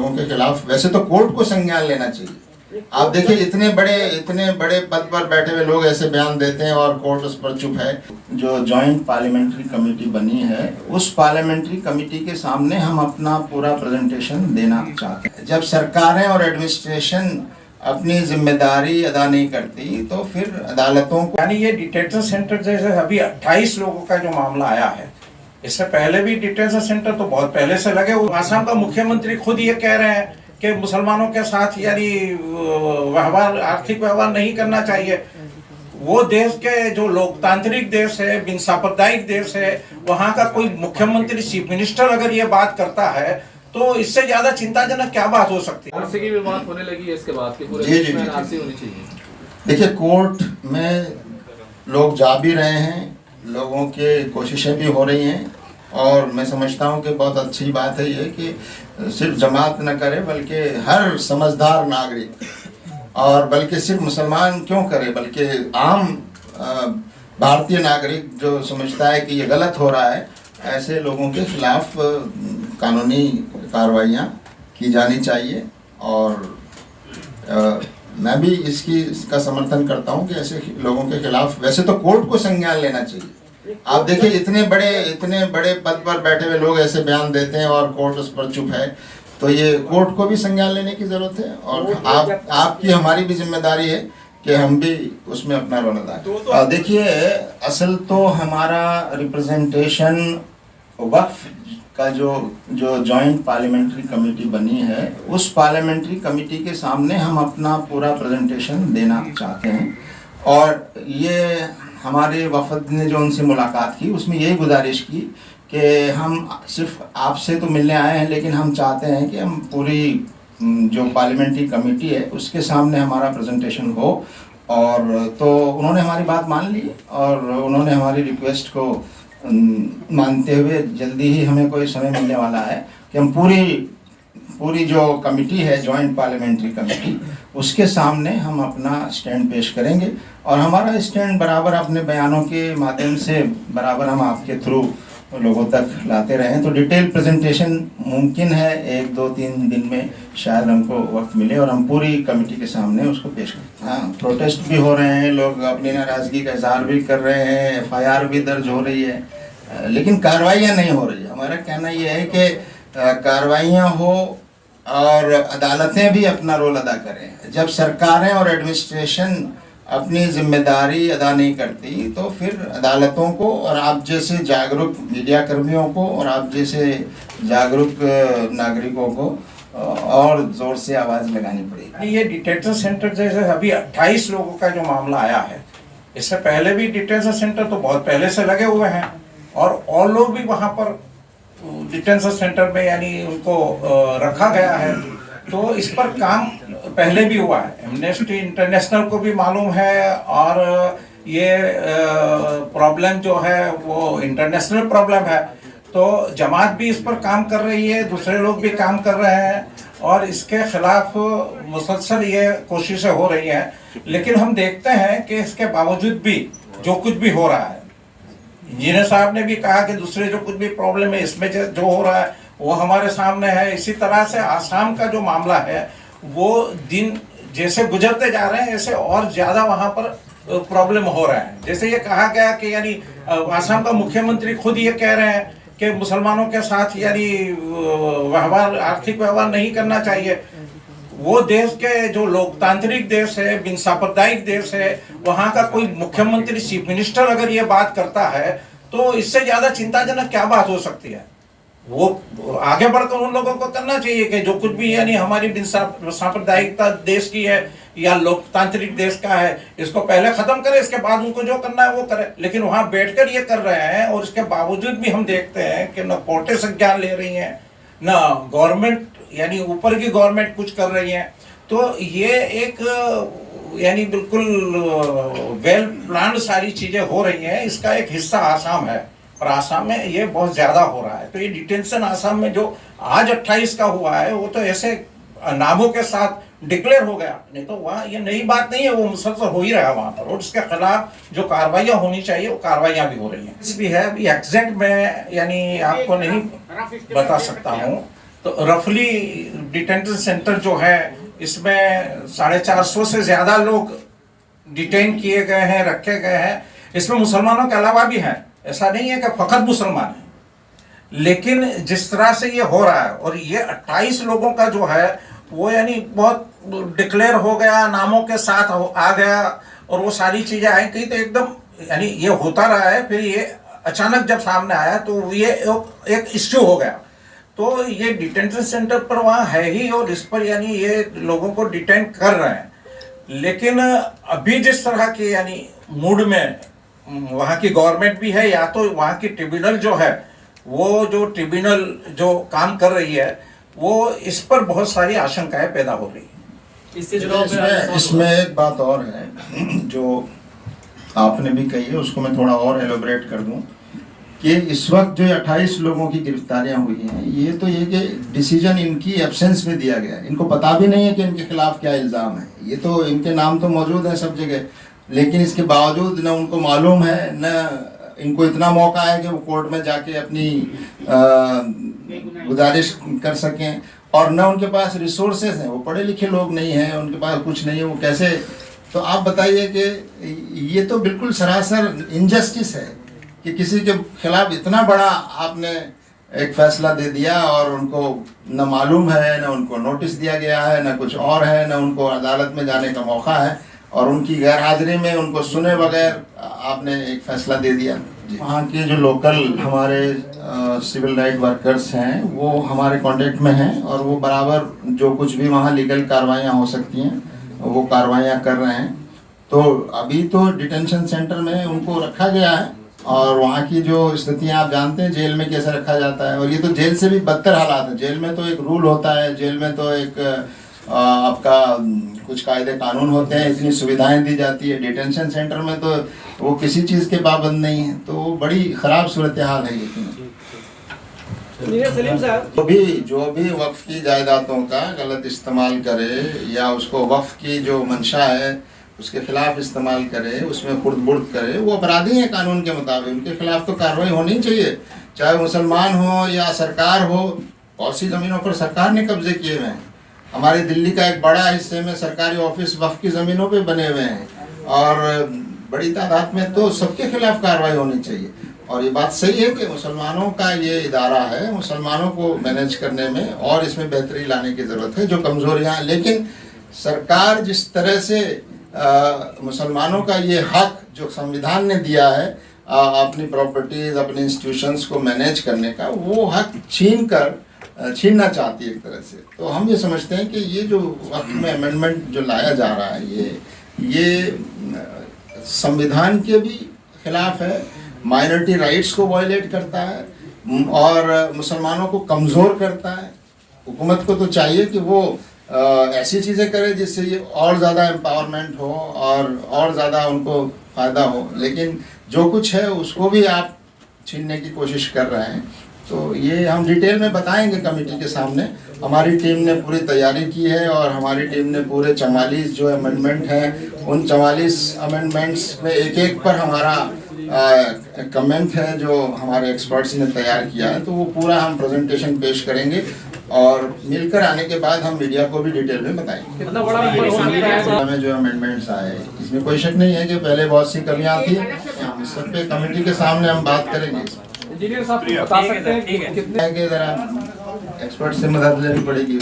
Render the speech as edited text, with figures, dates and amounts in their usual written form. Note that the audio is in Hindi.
लोगों के खिलाफ वैसे तो कोर्ट को संज्ञान लेना चाहिए। आप देखिए इतने बड़े पद पर बैठे हुए लोग ऐसे बयान देते हैं और कोर्ट उस पर चुप है। जो जॉइंट पार्लियामेंट्री कमेटी बनी है उस पार्लियामेंट्री कमेटी के सामने हम अपना पूरा प्रेजेंटेशन देना चाहते हैं। जब सरकारें और एडमिनिस्ट्रेशन अपनी जिम्मेदारी अदा नहीं करती तो फिर अदालतों को, यानी ये डिटेंशन सेंटर जैसे अभी 28 लोगों का जो मामला आया है, इससे पहले भी डिटेंशन सेंटर तो बहुत पहले से लगे। आसाम का मुख्यमंत्री खुद ये कह रहे हैं कि मुसलमानों के साथ यानी व्यवहार, आर्थिक व्यवहार नहीं करना चाहिए। वो देश के जो लोकतांत्रिक देश है, बिन सांप्रदायिक देश है, वहाँ का कोई मुख्यमंत्री, चीफ मिनिस्टर अगर ये बात करता है तो इससे ज्यादा चिंताजनक क्या बात हो सकती है। आरसी की भी बात होने लगी है इसके बाद कि पूरे जी, देश जी, में जी, आरसी होनी चाहिए। देखिए कोर्ट में लोग जा भी रहे हैं, लोगों के कोशिशें भी हो रही हैं और मैं समझता हूं कि बहुत अच्छी बात है ये कि सिर्फ जमात न करे बल्कि हर समझदार नागरिक, और बल्कि सिर्फ मुसलमान क्यों करे बल्कि आम भारतीय नागरिक जो समझता है कि ये गलत हो रहा है, ऐसे लोगों के खिलाफ कानूनी कार्रवाइयाँ की जानी चाहिए। और मैं भी इसका समर्थन करता हूं कि ऐसे लोगों के खिलाफ वैसे तो कोर्ट को संज्ञान लेना चाहिए। आप देखिए इतने बड़े पद पर बैठे हुए लोग ऐसे बयान देते हैं और कोर्ट उस पर चुप है, तो ये कोर्ट को भी संज्ञान लेने की जरूरत है। और आपकी हमारी भी जिम्मेदारी है कि हम भी उसमें अपना रोल अदा करें। देखिए असल तो हमारा रिप्रेजेंटेशन वक्फ का जो जॉइंट पार्लियामेंट्री कमेटी बनी है उस पार्लियामेंट्री कमेटी के सामने हम अपना पूरा प्रेजेंटेशन देना चाहते हैं। और ये हमारे वफद ने जो उनसे मुलाकात की उसमें यही गुजारिश की कि हम सिर्फ आपसे तो मिलने आए हैं, लेकिन हम चाहते हैं कि हम पूरी जो पार्लियामेंट्री कमेटी है उसके सामने हमारा प्रेजेंटेशन हो। और तो उन्होंने हमारी बात मान ली और उन्होंने हमारी रिक्वेस्ट को मानते हुए जल्दी ही हमें कोई समय मिलने वाला है कि हम पूरी जो कमेटी है जॉइंट पार्लियामेंट्री कमेटी उसके सामने हम अपना स्टैंड पेश करेंगे। और हमारा स्टैंड बराबर अपने बयानों के माध्यम से बराबर हम आपके थ्रू लोगों तक लाते रहें। तो डिटेल प्रेजेंटेशन मुमकिन है 1, 2, 3 दिन में शायद हमको वक्त मिले और हम पूरी कमेटी के सामने उसको पेश करें। हाँ, प्रोटेस्ट भी हो रहे हैं, लोग अपनी नाराज़गी का इजहार भी कर रहे हैं, FIR भी दर्ज हो रही है, लेकिन कार्रवाइयाँ नहीं हो रही है। हमारा कहना ये है कि कार्रवाइयाँ हो और अदालतें भी अपना रोल अदा करें। जब सरकारें और एडमिनिस्ट्रेशन अपनी जिम्मेदारी अदा नहीं करती तो फिर अदालतों को और आप जैसे जागरूक मीडिया कर्मियों को और आप जैसे जागरूक नागरिकों को और जोर से आवाज़ लगानी पड़ेगी। ये डिटेंशन सेंटर जैसे अभी 28 लोगों का जो मामला आया है, इससे पहले भी डिटेंशन सेंटर तो बहुत पहले से लगे हुए हैं और लोग भी वहाँ पर डिटेंशन सेंटर में यानी उनको रखा गया है। तो इस पर काम पहले भी हुआ है, एमनेस्टी इंटरनेशनल को भी मालूम है और ये प्रॉब्लम जो है वो इंटरनेशनल प्रॉब्लम है। तो जमात भी इस पर काम कर रही है, दूसरे लोग भी काम कर रहे हैं और इसके खिलाफ मुसलसल ये कोशिशें हो रही हैं। लेकिन हम देखते हैं कि इसके बावजूद भी जो कुछ भी हो रहा है, इंजीनियर साहब ने भी कहा कि दूसरे जो कुछ भी प्रॉब्लम है इसमें जो हो रहा है वो हमारे सामने है। इसी तरह से आसाम का जो मामला है वो दिन जैसे गुजरते जा रहे हैं ऐसे और ज़्यादा वहाँ पर प्रॉब्लम हो रहा है। जैसे ये कहा गया कि यानी आसाम का मुख्यमंत्री खुद ये कह रहे हैं कि मुसलमानों के साथ यानी व्यवहार, आर्थिक व्यवहार नहीं करना चाहिए। वो देश के जो लोकतांत्रिक देश है, बिन सांप्रदायिक देश है, वहाँ का कोई मुख्यमंत्री, चीफ मिनिस्टर अगर ये बात करता है तो इससे ज़्यादा चिंताजनक क्या बात हो सकती है। वो आगे बढ़कर उन लोगों को करना चाहिए कि जो कुछ भी यानी हमारी बिन सांप्रदायिकता देश की है या लोकतांत्रिक देश का है, इसको पहले खत्म करे, इसके बाद उनको जो करना है वो करे। लेकिन वहाँ बैठकर ये कर रहे हैं और इसके बावजूद भी हम देखते हैं कि न कोर्टें संज्ञान ले रही हैं, न गवर्नमेंट यानी ऊपर की गवर्नमेंट कुछ कर रही है। तो ये एक यानी बिल्कुल वेल प्लान्ड सारी चीज़ें हो रही हैं। इसका एक हिस्सा आसाम है और आसाम में ये बहुत ज़्यादा हो रहा है। तो ये डिटेंशन आसाम में जो आज 28 का हुआ है वो तो ऐसे नामों के साथ डिक्लेयर हो गया, नहीं तो वहाँ ये नई बात नहीं है, वो मुसलसल हो ही रहा है वहाँ पर। और इसके खिलाफ जो कार्रवाइयाँ होनी चाहिए वो कार्रवाइयाँ भी हो रही हैं। इस भी है अभी एग्जैक्ट मैं यानी आपको नहीं बता सकता हूँ, तो रफली डिटेंशन सेंटर जो है इसमें 450 से ज्यादा लोग डिटेन किए गए हैं, रखे गए हैं। इसमें मुसलमानों के अलावा भी हैं, ऐसा नहीं है कि फकत मुसलमान हैं। लेकिन जिस तरह से ये हो रहा है और ये 28 लोगों का जो है वो यानी बहुत डिक्लेयर हो गया, नामों के साथ आ गया और वो सारी चीजें आई गई, तो एकदम यानी ये होता रहा है। फिर ये अचानक जब सामने आया तो ये एक इश्यू हो गया। तो ये डिटेंशन सेंटर पर वहाँ है ही और इस पर यानी ये लोगों को डिटेन कर रहे हैं। लेकिन अभी जिस तरह के यानी मूड में वहाँ की गवर्नमेंट भी है, या तो वहाँ की ट्रिब्यूनल जो है वो जो ट्रिब्यूनल जो काम कर रही है वो इस पर बहुत सारी आशंकाएं पैदा हो रही है। इसमें एक बात और है जो आपने भी कही है, उसको मैं थोड़ा और एलोबरेट कर दूं कि इस वक्त जो 28 लोगों की गिरफ्तारियां हुई हैं, ये तो ये कि डिसीजन इनकी एब्सेंस में दिया गया है। इनको पता भी नहीं है कि इनके खिलाफ क्या इल्ज़ाम है। ये तो इनके नाम तो मौजूद है सब जगह, लेकिन इसके बावजूद न उनको मालूम है, न इनको इतना मौका है कि वो कोर्ट में जाके अपनी गुजारिश कर सकें, और न उनके पास रिसोर्सेज हैं। वो पढ़े लिखे लोग नहीं हैं, उनके पास कुछ नहीं है, वो कैसे। तो आप बताइए कि ये तो बिल्कुल सरासर इनजस्टिस है कि किसी के खिलाफ इतना बड़ा आपने एक फैसला दे दिया और उनको न मालूम है, न उनको नोटिस दिया गया है, न कुछ और है, न उनको अदालत में जाने का मौका है, और उनकी गैर हाजिरी में उनको सुने बगैर आपने एक फैसला दे दिया। वहाँ के जो लोकल हमारे सिविल राइट वर्कर्स हैं वो हमारे कांटेक्ट में हैं और वो बराबर जो कुछ भी वहाँ लीगल कार्रवाइयाँ हो सकती हैं वो कार्रवाइयाँ कर रहे हैं। तो अभी तो डिटेंशन सेंटर में उनको रखा गया है और वहाँ की जो स्थितियाँ आप जानते हैं जेल में कैसे रखा जाता है, और ये तो जेल से भी बदतर हालात है। जेल में तो एक रूल होता है, जेल में तो एक आपका कुछ कायदे कानून होते हैं, इतनी सुविधाएं दी जाती है। डिटेंशन सेंटर में तो वो किसी चीज़ के पाबंद नहीं है, तो बड़ी ख़राब सूरत हाल है। जो भी वक्फ की जायदादों का गलत इस्तेमाल करे या उसको वक्फ की जो मंशा है उसके खिलाफ इस्तेमाल करे, उसमें खुर्द-बुर्द करे, वो अपराधी हैं कानून के मुताबिक। उनके खिलाफ तो कार्रवाई होनी चाहिए, चाहे मुसलमान हो या सरकार हो। बहुत सी ज़मीनों पर सरकार ने कब्जे किए हुए हैं। हमारे दिल्ली का एक बड़ा हिस्से में सरकारी ऑफिस वक्फ की ज़मीनों पे बने हुए हैं और बड़ी तादाद में तो सबके खिलाफ कार्रवाई होनी चाहिए। और ये बात सही है कि मुसलमानों का ये इदारा है, मुसलमानों को मैनेज करने में और इसमें बेहतरी लाने की ज़रूरत है। जो कमज़ोरियाँ, लेकिन सरकार जिस तरह से मुसलमानों का ये हक जो संविधान ने दिया है अपनी प्रॉपर्टीज़, अपने इंस्टीट्यूशंस को मैनेज करने का, वो हक छीनना चाहती है एक तरह से। तो हम ये समझते हैं कि ये जो वक्त में अमेंडमेंट जो लाया जा रहा है ये संविधान के भी खिलाफ है, माइनॉरिटी राइट्स को वायलेट करता है और मुसलमानों को कमज़ोर करता है। हुकूमत को तो चाहिए कि वो ऐसी चीज़ें करे जिससे ये और ज़्यादा एम्पावरमेंट हो और ज़्यादा उनको फ़ायदा हो, लेकिन जो कुछ है उसको भी आप छीनने की कोशिश कर रहे हैं। तो ये हम डिटेल में बताएंगे कमेटी के सामने। हमारी टीम ने पूरी तैयारी की है और हमारी टीम ने पूरे 44 जो अमेंडमेंट हैं उन 44 अमेंडमेंट्स में एक पर हमारा कमेंट है जो हमारे एक्सपर्ट्स ने तैयार किया है। तो वो पूरा हम प्रेजेंटेशन पेश करेंगे और मिलकर आने के बाद हम मीडिया को भी डिटेल में बताएंगे। हमें जो अमेंडमेंट्स आए इसमें कोई शक नहीं है कि पहले बहुत सी कमियां थी, इस सब पे कमेटी के सामने हम बात करेंगे। इंजीनियर साहब बता सकते हैं कि कितने जरा एक्सपर्ट से मदद लेनी पड़ेगी।